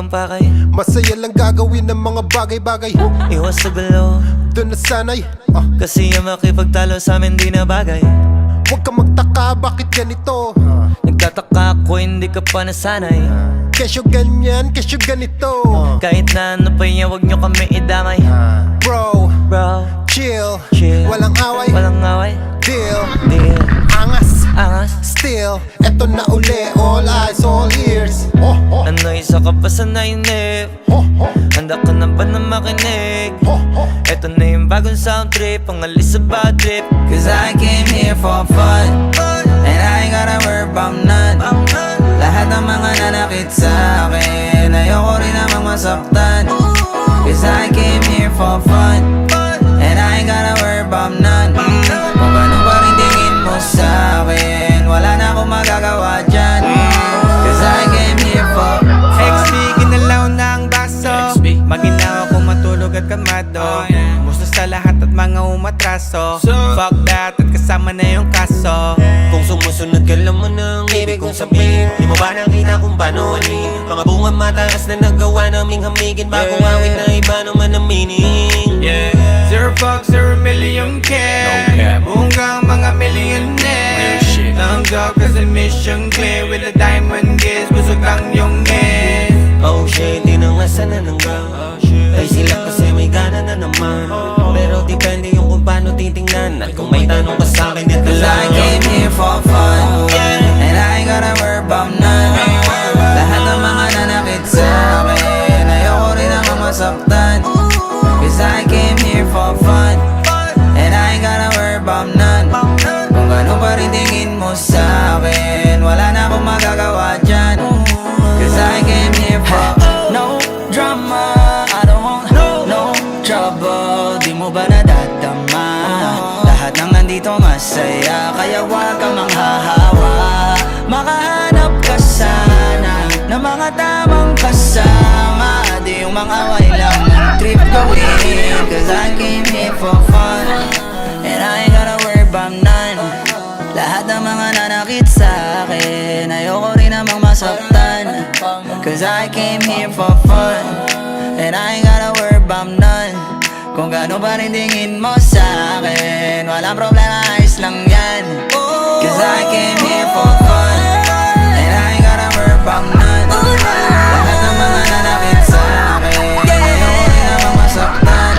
pakay. Masaya lang gagawin ng mga bagay-bagay. Iwas sa gulo, doon na sanay. kasi yung makipagtalo sa amin di na bagay. Huwag kang magtaka bakit ganito. Nagtataka ako hindi ka pa nasanay. Kesyo ganyan, kesyo ganito. Kahit na ano pa yan, huwag nyo kami idamay. Bro, Bro, chill, chill, walang away, walang away. deal, Deal, angas, angas. still. Eto na uli, all eyes, all ears. Ano isa ka pa sa nainip? Handa ka na ba na makinig? Eto na yung bagong sound trip, pangalis sa bad trip. Cause I came here for fun, and I ain't gotta worry about none. Lahat ng mga nanakit sa akin, ayoko rin namang masaktan. Cause I came here for fun, and I ain't gotta worry about none. Kung ganun pa rin tingin mo sa akin, wala na akong magagawa dyan. Cause I came here for fun. XP, ginalaw na ang baso. Maginaw ako matulog at kamado. Gusto sa lahat at mga umatraso. Fuck that at kasama na yung kaso. Kung sumusunod ka lang mo ng ibig kong sabihin, di mo ba nakita kung paano anin? Mga bunga mataas na nagawa naming hamigin, bagong awit na iba naman ang meaning. Yeah, zero fuck, 0 million care. Buong kang mga millionaire. Tanggap kasi mission clear with a diamond gaze. Busog lang yung air. Oh shit, di na nga sana nanggang. Ay sila kasi may gana na naman. Pero depende yung kung paano titingnan. At kung may tanong ka sa'kin, ito Cause I lang. came here for fun, and I ain't gotta worry about none. Lahat ng mga nanakit sa akin, ayoko rin namang masaktan. Cause I came here for fun, and I ain't gotta worry about none. Kung gano'n pa rin tingin mo sa akin, wala na akong magagawa dyan. Cause I came here for no drama, I don't want no trouble. Di mo ba nadadama? Lahat ng nandito masaya, kaya wag kang manghahawa. Makahanap ka sana ng mga tamang kasama, di yung mga away lang trip gawin. Cause I came here for fun, and I ain't gotta worry about none. Lahat ng mga nanakit sa akin, ayoko rin namang masaktan. Cause I came here for fun, and I ain't gotta worry about none. Kung gano'n pa rin tingin mo sa akin, walang problema, ayos lang yan. Cause I came here for fun, and I ain't gotta worry about none. Lahat ng mga nanakit sa akin, ayoko rin namang masaktan.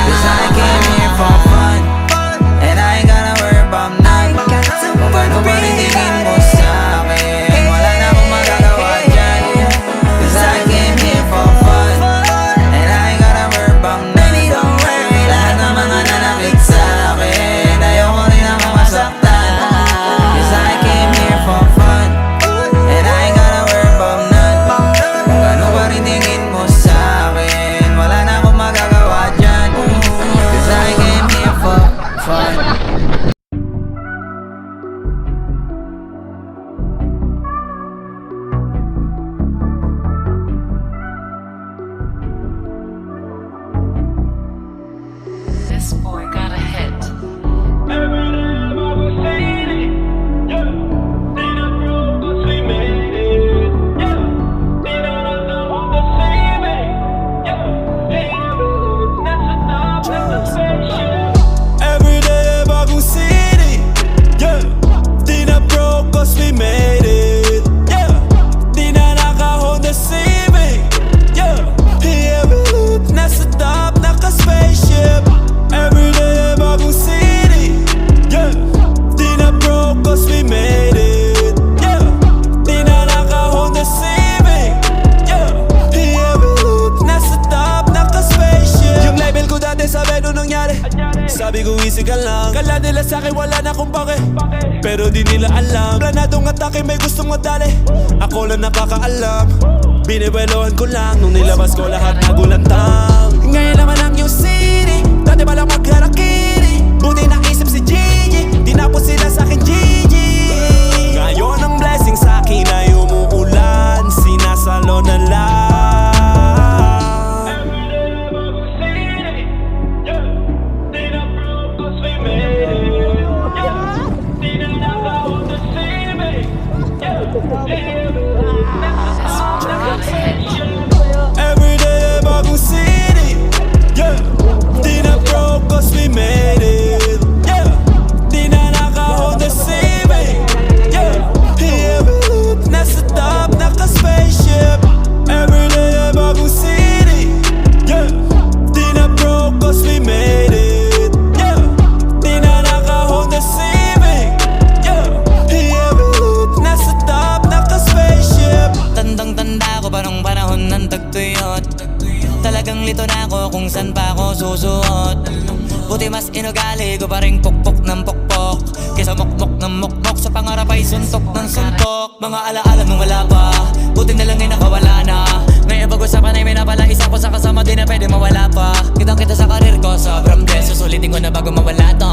Cause I came here for fun, and I ain't gotta worry about none. Kung gano'n pa rin tingin mo sa akin, wala na akong magagawa dyan. Cause I came here for fun, and I ain't gotta worry about none. Lahat ng mga nanakit sa akin, ayoko rin namang masaktan. Cause I came here for fun, and I ain't gotta worry about none. Kung gano'n pa rin tingin mo sa akin, wala na akong magagawa dyan. Cause I came here for fun. This boy got a hit. Every day bagong city, yeah. Di na broke cause we made it, yeah. Di na naka-Honda Civic, yeah. Yeah, we lit, nasa top, naka-spaceship. Every day bagong city, yeah. Di na broke cause we made it, yeah. Di na naka-Honda Civic, yeah. Yeah, we lit, nasa top, naka-spaceship. Yung label ko dati sabi nung nangyari, sabi ko easy ka lang. Kala nila sa'kin wala na kung bakit, pero di nila alam. Planadong atake may gustong madali, ako lang nakakaalam. Binibelohan ko lang nung nilabas ko lahat nagulantang. Ngayon naman lang yung city, dati ba lang magkarakiri. Buti naisip si Gigi, di na po sila sa'kin Gigi. Ngayon ang blessing sa'kin ay umuulan, sinasalo na lang. This boy got a hit. pa rin pukpok ng pukpok kesa mokmok ng mokmok, sa pangarap ay suntok ng suntok. Mga alaala nung wala pa, buti na lang ay nakawala na. Ngayon pag-usapan ay may napala, isa ko sa kasama din na pwede mawala pa. Kitang kita sa karir ko, sobrang blessed, susulitin ko na bago mawala to.